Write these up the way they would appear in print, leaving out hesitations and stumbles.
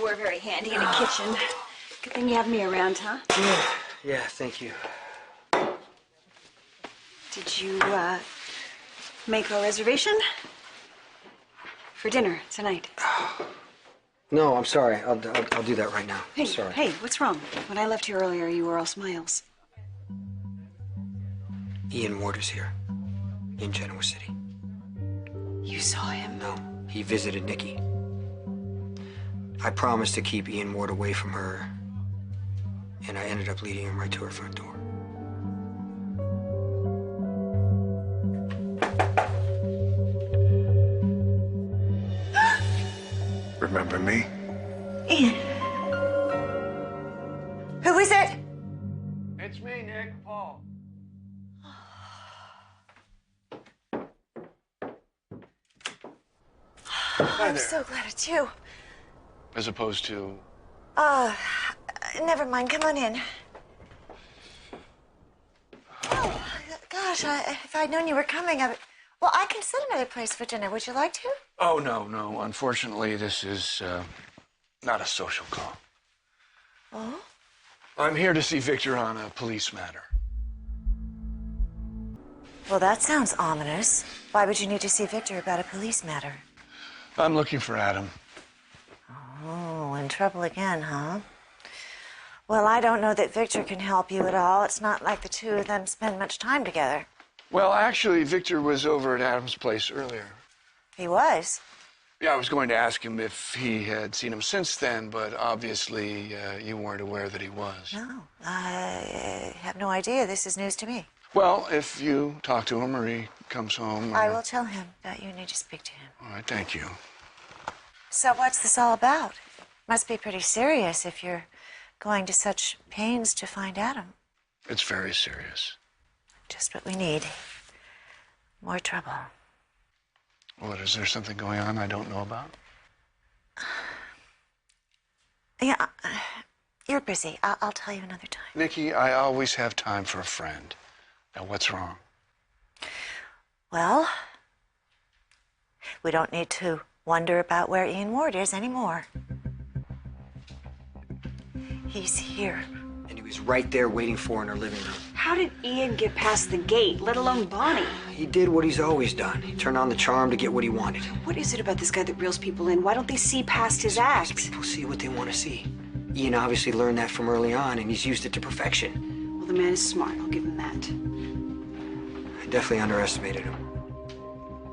Silverware very handy in a kitchen. Good thing you have me around, huh? Yeah, thank you. Did you, make our reservation? For dinner tonight. No, I'm sorry. I'll do that right now. Hey, Sorry. hey, what's wrong? When I left here earlier, you were all smiles. Ian Ward is here. In Genoa City. You saw him? No, he visited Nikki. I promised to keep Ian Ward away from her, and I ended up leading him right to her front door. Remember me? Ian. Who is it? It's me, Nick. Paul. I'm so glad it's you. As opposed to... Never mind. Come on in. Oh, gosh, if I'd known you were coming, well, I can set another place for dinner. Would you like to? Oh, no. Unfortunately, this is not a social call. Oh? I'm here to see Victor on a police matter. Well, that sounds ominous. Why would you need to see Victor about a police matter? I'm looking for Adam. Oh, in trouble again, huh? Well, I don't know that Victor can help you at all. It's not like the two of them spend much time together. Well, actually, Victor was over at Adam's place earlier. He was? Yeah, I was going to ask him if he had seen him since then, but obviously you weren't aware that he was. No, I have no idea. This is news to me. Well, if you talk to him or he comes home... I will tell him that you need to speak to him. All right, thank you. So what's this all about? Must be pretty serious if you're going to such pains to find Adam. It's very serious. Just what we need. More trouble. What, is there something going on I don't know about? Yeah, you're busy. I'll tell you another time. Nikki, I always have time for a friend. Now, what's wrong? Well, we don't need to wonder about where Ian Ward is anymore. He's here. And he was right there waiting for her in her living room. How did Ian get past the gate, let alone Bonnie? He did what he's always done. He turned on the charm to get what he wanted. What is it about this guy that reels people in? Why don't they see past his act? People see what they want to see. Ian obviously learned that from early on, and he's used it to perfection. Well, the man is smart. I'll give him that. I definitely underestimated him.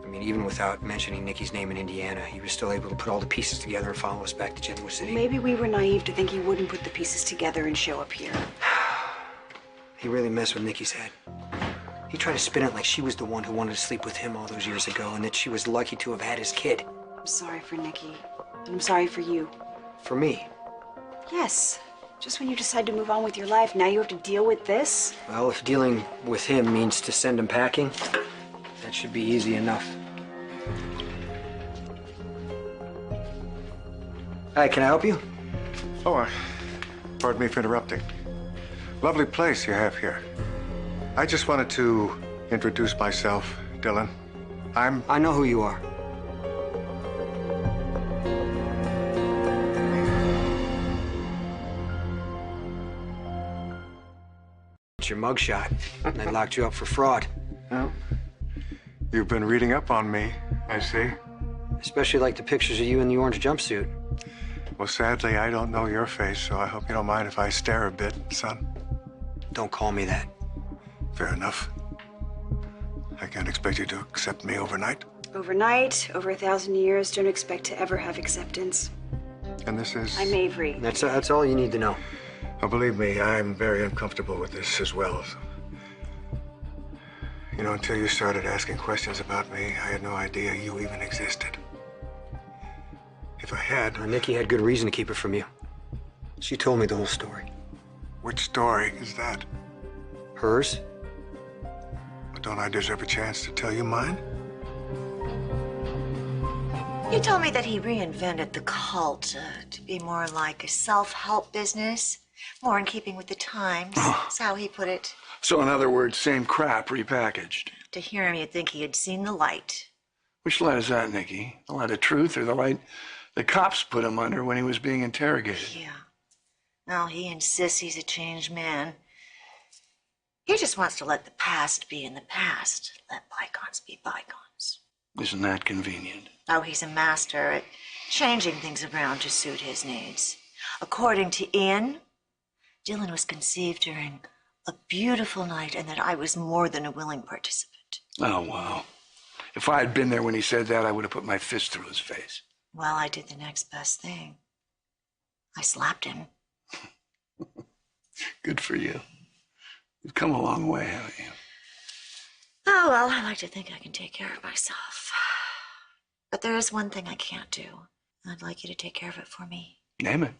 I mean, even without mentioning Nikki's name in Indiana, he was still able to put all the pieces together and follow us back to Genoa City. Maybe we were naive to think he wouldn't put the pieces together and show up here. He really messed with Nikki's head. He tried to spin it like she was the one who wanted to sleep with him all those years ago, and that she was lucky to have had his kid. I'm sorry for Nikki. And I'm sorry for you. For me? Yes. Just when you decide to move on with your life, now you have to deal with this? Well, if dealing with him means to send him packing, that should be easy enough. Hi, can I help you? Oh, pardon me for interrupting. Lovely place you have here. I just wanted to introduce myself, Dylan. I know who you are. It's your mugshot, and I locked you up for fraud. Well, you've been reading up on me, I see. Especially like the pictures of you in the orange jumpsuit. Well, sadly, I don't know your face, so I hope you don't mind if I stare a bit, son. Don't call me that. Fair enough. I can't expect you to accept me overnight. Overnight, over 1,000 years, don't expect to ever have acceptance. And this is... I'm Avery. That's all you need to know. Oh, believe me, I'm very uncomfortable with this as well. You know, until you started asking questions about me, I had no idea you even existed. If I had... Nikki had good reason to keep it from you. She told me the whole story. Which story is that? Hers? But don't I deserve a chance to tell you mine? You told me that he reinvented the cult to be more like a self-help business, more in keeping with the times. That's how he put it. So in other words, same crap repackaged. To hear him, you'd think he had seen the light. Which light is that, Nikki? The light of truth or the light The cops put him under when he was being interrogated. Yeah. Now he insists he's a changed man. He just wants to let the past be in the past. Let bygones be bygones. Isn't that convenient? Oh, he's a master at changing things around to suit his needs. According to Ian, Dylan was conceived during a beautiful night and that I was more than a willing participant. Oh, wow. If I had been there when he said that, I would have put my fist through his face. Well, I did the next best thing. I slapped him. Good for you. You've come a long way, haven't you? Oh, well, I like to think I can take care of myself. But there is one thing I can't do. I'd like you to take care of it for me. Name it.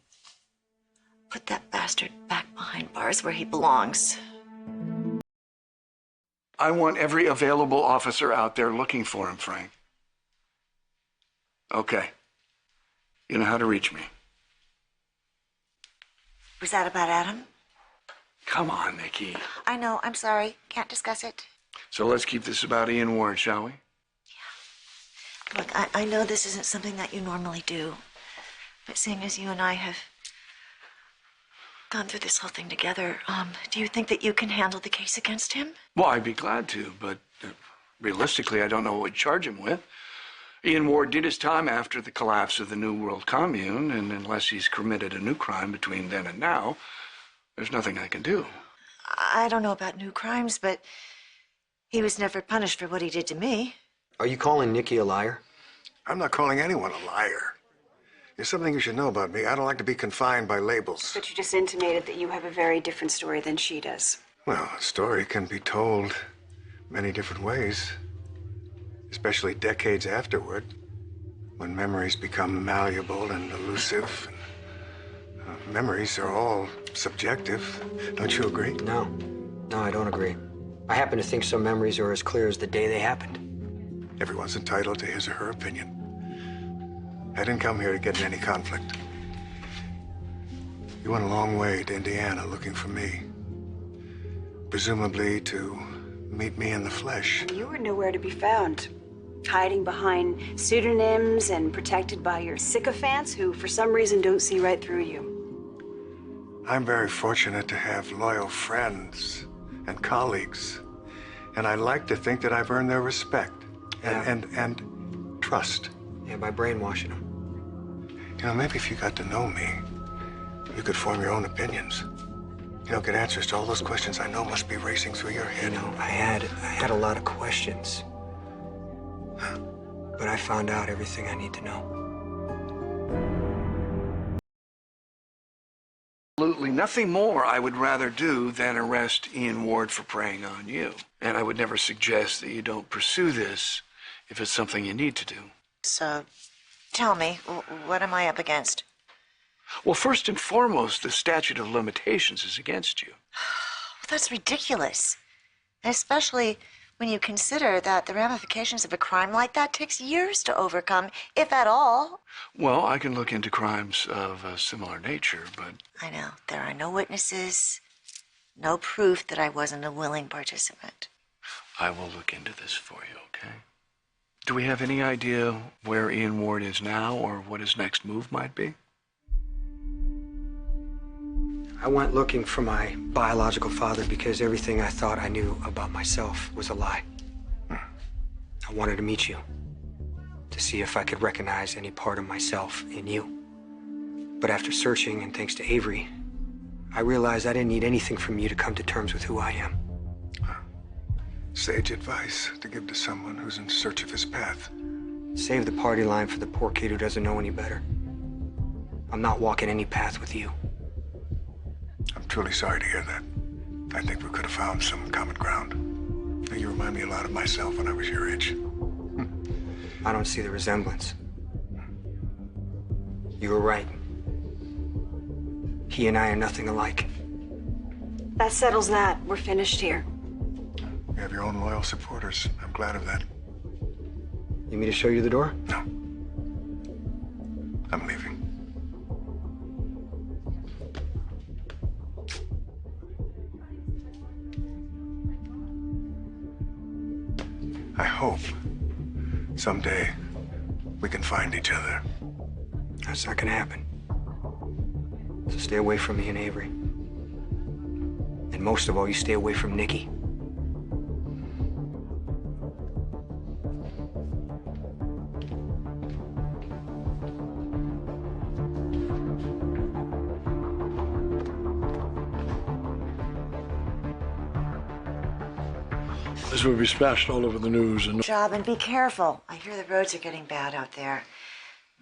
Put that bastard back behind bars where he belongs. I want every available officer out there looking for him, Frank. Okay. You know how to reach me. Was that about Adam? Come on, Nikki. I know, I'm sorry. Can't discuss it. So let's keep this about Ian Ward, shall we? Look, I know this isn't something that you normally do. But seeing as you and I have gone through this whole thing together, do you think that you can handle the case against him? Well, I'd be glad to, but realistically, I don't know what we'd charge him with. Ian Ward did his time after the collapse of the New World Commune, and unless he's committed a new crime between then and now, there's nothing I can do. I don't know about new crimes, but he was never punished for what he did to me. Are you calling Nikki a liar? I'm not calling anyone a liar. There's something you should know about me. I don't like to be confined by labels. But you just intimated that you have a very different story than she does. Well, a story can be told many different ways, especially decades afterward, when memories become malleable and elusive. Memories are all subjective. Don't you agree? No. No, I don't agree. I happen to think some memories are as clear as the day they happened. Everyone's entitled to his or her opinion. I didn't come here to get in any conflict. You went a long way to Indiana looking for me. Presumably to meet me in the flesh. You were nowhere to be found. Hiding behind pseudonyms and protected by your sycophants who, for some reason, don't see right through you. I'm very fortunate to have loyal friends and colleagues. And I like to think that I've earned their respect and trust. Yeah, by brainwashing them. You know, maybe if you got to know me, you could form your own opinions. You know, get answers to all those questions I know must be racing through your head. You know, I had a lot of questions. But I found out everything I need to know. Absolutely nothing more I would rather do than arrest Ian Ward for preying on you. And I would never suggest that you don't pursue this if it's something you need to do. So, tell me, what am I up against? Well, first and foremost, the statute of limitations is against you. Well, that's ridiculous. Especially when you consider that the ramifications of a crime like that takes years to overcome, if at all. Well, I can look into crimes of a similar nature, but... I know. There are no witnesses, no proof that I wasn't a willing participant. I will look into this for you, okay? Do we have any idea where Ian Ward is now or what his next move might be? I went looking for my biological father because everything I thought I knew about myself was a lie. I wanted to meet you, to see if I could recognize any part of myself in you. But after searching, and thanks to Avery, I realized I didn't need anything from you to come to terms with who I am. Sage advice to give to someone who's in search of his path. Save the party line for the poor kid who doesn't know any better. I'm not walking any path with you. I'm truly sorry to hear that. I think we could have found some common ground. You remind me a lot of myself when I was your age. I don't see the resemblance. You were right. He and I are nothing alike. That settles that. We're finished here. You have your own loyal supporters. I'm glad of that. You want me to show you the door? No. I'm leaving. I hope someday we can find each other. That's not gonna happen. So stay away from me and Avery. And most of all, you stay away from Nikki. This will be splashed all over the news and... Job, and be careful. I hear the roads are getting bad out there.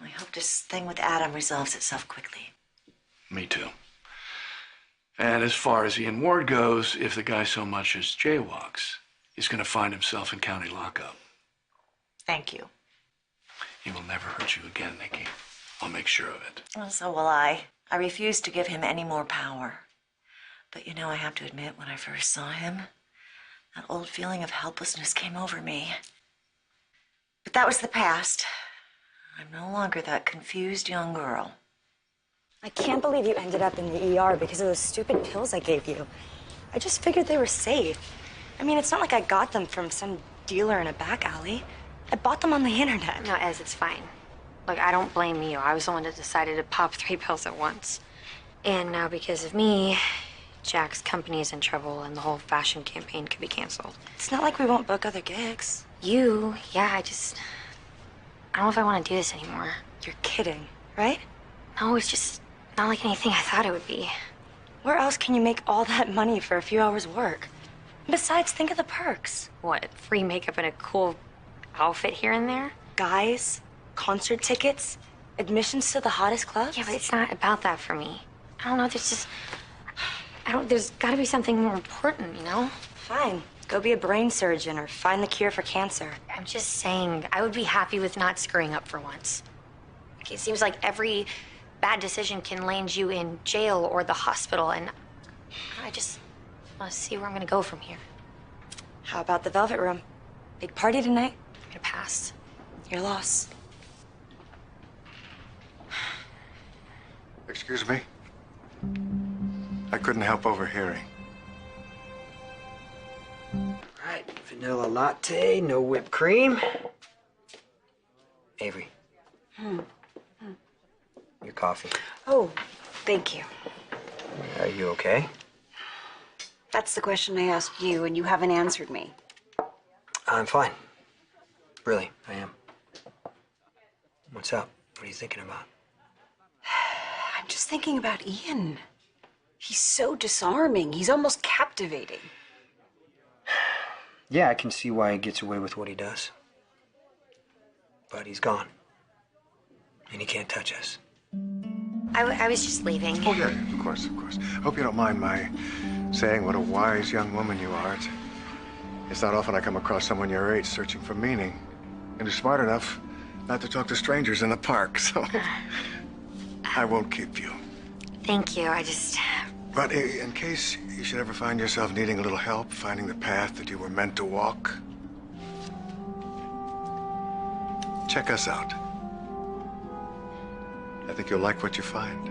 I hope this thing with Adam resolves itself quickly. Me too. And as far as Ian Ward goes, if the guy so much as jaywalks, he's going to find himself in county lockup. Thank you. He will never hurt you again, Nikki. I'll make sure of it. Well, so will I. I refuse to give him any more power. But you know, I have to admit, when I first saw him, that old feeling of helplessness came over me. But that was the past. I'm no longer that confused young girl. I can't believe you ended up in the ER because of those stupid pills I gave you. I just figured they were safe. I mean, it's not like I got them from some dealer in a back alley. I bought them on the internet. No, Ez, it's fine. Look, I don't blame you. I was the one that decided to pop 3 pills at once. And now because of me, Jack's company is in trouble and the whole fashion campaign could be canceled. It's not like we won't book other gigs. You, yeah, I don't know if I want to do this anymore. You're kidding, right? No, it's just not like anything I thought it would be. Where else can you make all that money for a few hours' work? Besides, think of the perks. What, free makeup and a cool outfit here and there? Guys, concert tickets, admissions to the hottest clubs. Yeah, but it's not about that for me. I don't know, there's gotta be something more important, you know? Fine. Go be a brain surgeon or find the cure for cancer. I'm just saying, I would be happy with not screwing up for once. Like, it seems like every bad decision can land you in jail or the hospital, and I just want to see where I'm gonna go from here. How about the Velvet Room? Big party tonight? I'm gonna pass. Your loss. Excuse me? I couldn't help overhearing. All right, vanilla latte, no whipped cream. Avery. Your coffee. Oh, thank you. Are you okay? That's the question I asked you, and you haven't answered me. I'm fine. Really, I am. What's up? What are you thinking about? I'm just thinking about Ian. He's so disarming. He's almost captivating. Yeah, I can see why he gets away with what he does. But he's gone. And he can't touch us. I was just leaving. Oh, yeah, of course, of course. Hope you don't mind my saying what a wise young woman you are. It's not often I come across someone your age searching for meaning. And who's smart enough not to talk to strangers in the park, so I won't keep you. Thank you, But in case you should ever find yourself needing a little help finding the path that you were meant to walk, check us out. I think you'll like what you find.